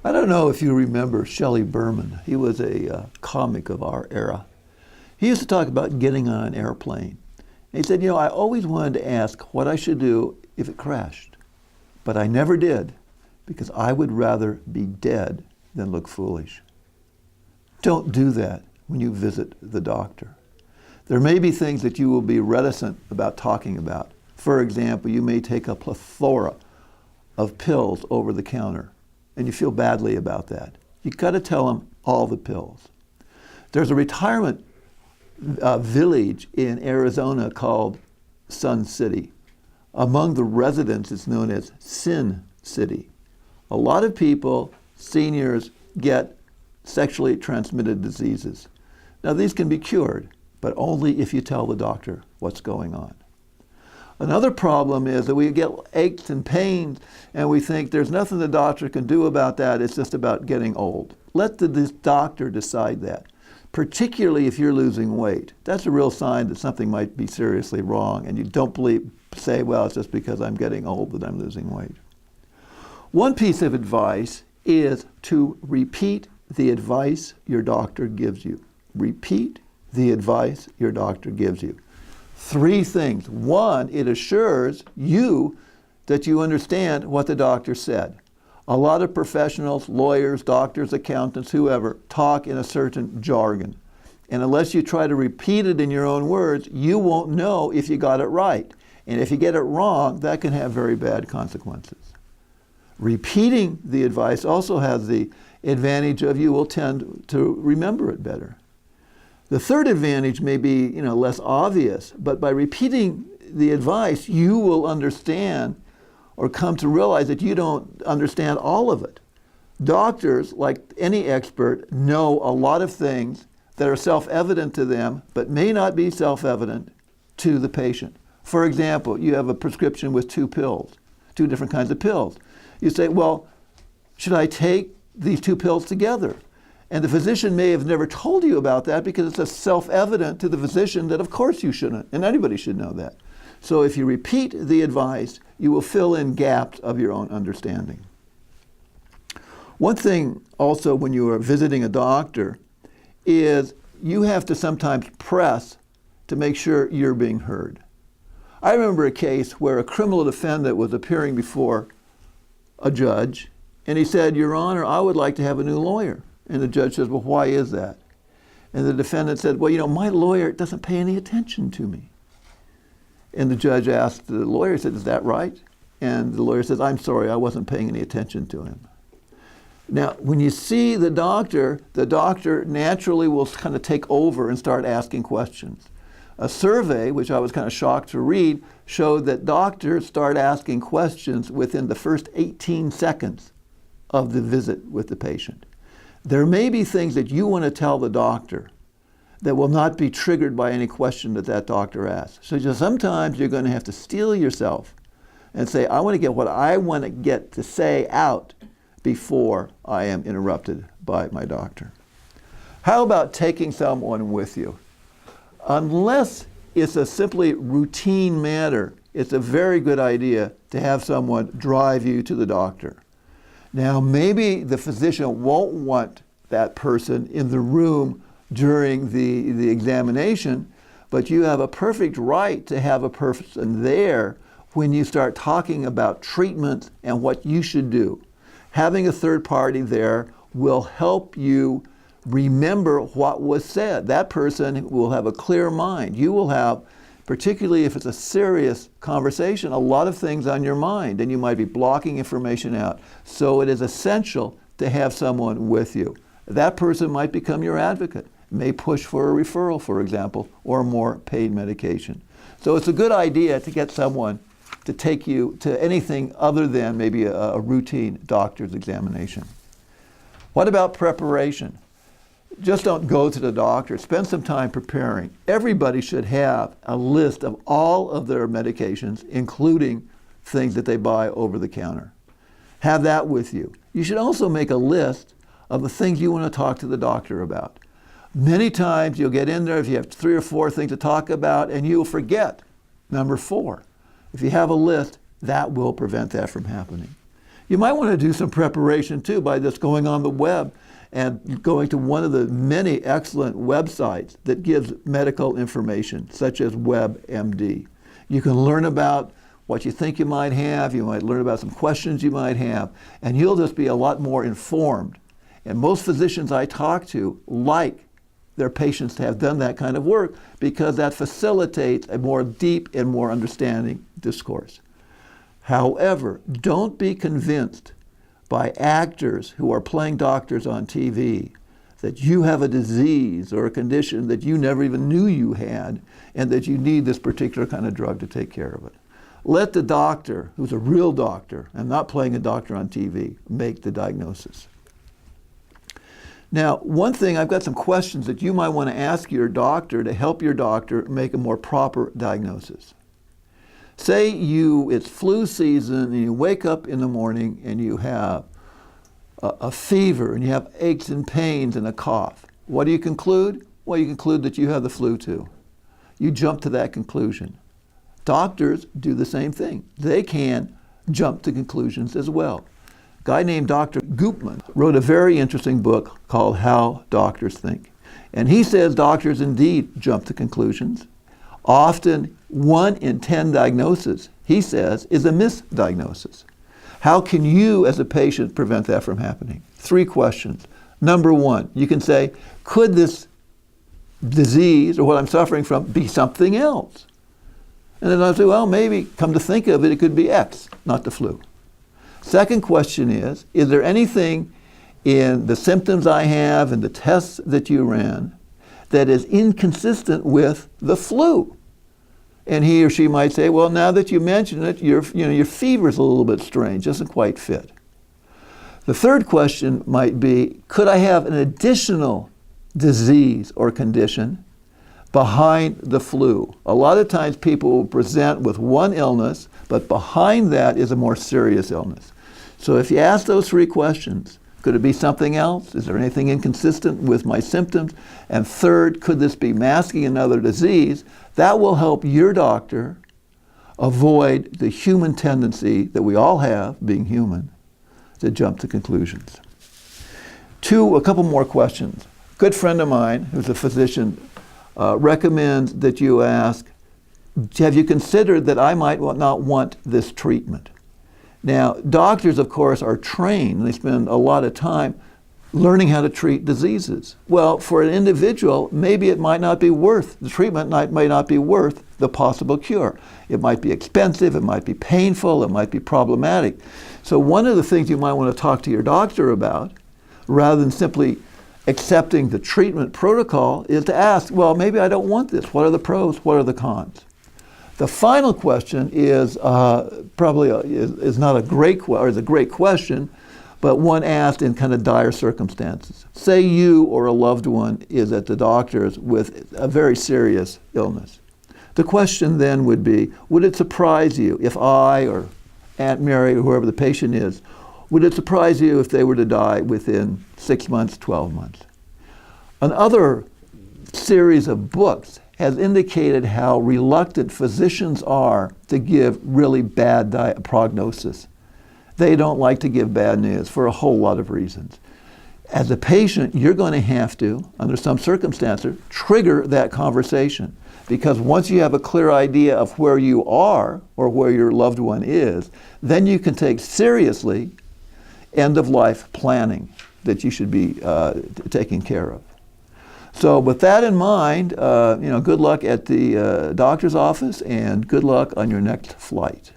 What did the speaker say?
I don't know if you remember Shelley Berman. He was a comic of our era. He used to talk about getting on an airplane. And he said, I always wanted to ask what I should do if it crashed, but I never did because I would rather be dead than look foolish. Don't do that when you visit the doctor. There may be things that you will be reticent about talking about. For example, you may take a plethora of pills over the counter, and you feel badly about that. You've got to tell them all the pills. There's a retirement village in Arizona called Sun City. Among the residents, it's known as Sin City. A lot of people, seniors, get sexually transmitted diseases. Now, these can be cured, but only if you tell the doctor what's going on. Another problem is that we get aches and pains and we think there's nothing the doctor can do about that, it's just about getting old. Let the doctor decide that, particularly if you're losing weight. That's a real sign that something might be seriously wrong and you don't say, well, it's just because I'm getting old that I'm losing weight. One piece of advice is to repeat the advice your doctor gives you. Repeat the advice your doctor gives you. 3 things. 1, it assures you that you understand what the doctor said. A lot of professionals, lawyers, doctors, accountants, whoever, talk in a certain jargon. And unless you try to repeat it in your own words, you won't know if you got it right. And if you get it wrong, that can have very bad consequences. Repeating the advice also has the advantage of you will tend to remember it better. The 3rd advantage may be, less obvious, but by repeating the advice, you will understand or come to realize that you don't understand all of it. Doctors, like any expert, know a lot of things that are self-evident to them, but may not be self-evident to the patient. For example, you have a prescription with 2 pills, 2 different kinds of pills. You say, well, should I take these 2 pills together? And the physician may have never told you about that because it's a self-evident to the physician that of course you shouldn't, and anybody should know that. So if you repeat the advice, you will fill in gaps of your own understanding. One thing also when you are visiting a doctor is you have to sometimes press to make sure you're being heard. I remember a case where a criminal defendant was appearing before a judge, and he said, Your Honor, I would like to have a new lawyer. And the judge says, well, why is that? And the defendant said, well, my lawyer doesn't pay any attention to me. And the judge asked the lawyer, said, is that right? And the lawyer says, I'm sorry, I wasn't paying any attention to him. Now, when you see the doctor naturally will kind of take over and start asking questions. A survey, which I was kind of shocked to read, showed that doctors start asking questions within the first 18 seconds of the visit with the patient. There may be things that you want to tell the doctor that will not be triggered by any question that doctor asks. So just sometimes you're going to have to steel yourself and say, I want to get what I want to get to say out before I am interrupted by my doctor. How about taking someone with you? Unless it's a simply routine matter, it's a very good idea to have someone drive you to the doctor. Now, maybe the physician won't want that person in the room during the examination, but you have a perfect right to have a person there when you start talking about treatment and what you should do. Having a third party there will help you remember what was said. That person will have a clear mind. You will have, particularly if it's a serious conversation, a lot of things on your mind, and you might be blocking information out. So it is essential to have someone with you. That person might become your advocate, may push for a referral, for example, or more paid medication. So it's a good idea to get someone to take you to anything other than maybe a routine doctor's examination. What about preparation? Just don't go to the doctor. Spend some time preparing. Everybody should have a list of all of their medications, including things that they buy over the counter. Have that with you. You should also make a list of the things you want to talk to the doctor about. Many times you'll get in there if you have 3 or 4 things to talk about and you'll forget number 4. If you have a list, that will prevent that from happening. You might want to do some preparation too by just going on the web and going to one of the many excellent websites that gives medical information, such as WebMD. You can learn about what you think you might have, you might learn about some questions you might have, and you'll just be a lot more informed. And most physicians I talk to like their patients to have done that kind of work because that facilitates a more deep and more understanding discourse. However, don't be convinced by actors who are playing doctors on TV that you have a disease or a condition that you never even knew you had and that you need this particular kind of drug to take care of it. Let the doctor, who's a real doctor and not playing a doctor on TV, make the diagnosis. Now, one thing, I've got some questions that you might want to ask your doctor to help your doctor make a more proper diagnosis. Say it's flu season and you wake up in the morning and you have a fever and you have aches and pains and a cough. What do you conclude? Well, you conclude that you have the flu too. You jump to that conclusion. Doctors do the same thing. They can jump to conclusions as well. A guy named Dr. Gupman wrote a very interesting book called How Doctors Think. And he says doctors indeed jump to conclusions. Often 1 in 10 diagnoses, he says, is a misdiagnosis. How can you as a patient prevent that from happening? 3 questions. Number 1, you can say, could this disease or what I'm suffering from be something else? And then I'll say, well, maybe, come to think of it, it could be X, not the flu. Second question is there anything in the symptoms I have and the tests that you ran that is inconsistent with the flu? And he or she might say, well, now that you mention it, your fever's a little bit strange, doesn't quite fit. The third question might be, could I have an additional disease or condition behind the flu? A lot of times people will present with one illness, but behind that is a more serious illness. So if you ask those 3 questions, could it be something else? Is there anything inconsistent with my symptoms? And third, could this be masking another disease? That will help your doctor avoid the human tendency that we all have, being human, to jump to conclusions. A couple more questions. A good friend of mine, who's a physician, recommends that you ask, have you considered that I might not want this treatment? Now, doctors, of course, are trained. They spend a lot of time learning how to treat diseases. Well, for an individual, maybe it might not be worth, the treatment might not be worth the possible cure. It might be expensive, it might be painful, it might be problematic. So one of the things you might want to talk to your doctor about, rather than simply accepting the treatment protocol, is to ask, well, maybe I don't want this. What are the pros? What are the cons? The final question is is not a great or is a great question, but one asked in kind of dire circumstances. Say you or a loved one is at the doctor's with a very serious illness. The question then would be, would it surprise you if I or Aunt Mary or whoever the patient is, would it surprise you if they were to die within 6 months, 12 months? Another series of books has indicated how reluctant physicians are to give really bad prognosis. They don't like to give bad news for a whole lot of reasons. As a patient, you're going to have to, under some circumstances, trigger that conversation. Because once you have a clear idea of where you are or where your loved one is, then you can take seriously end-of-life planning that you should be taking care of. So with that in mind, good luck at the doctor's office and good luck on your next flight.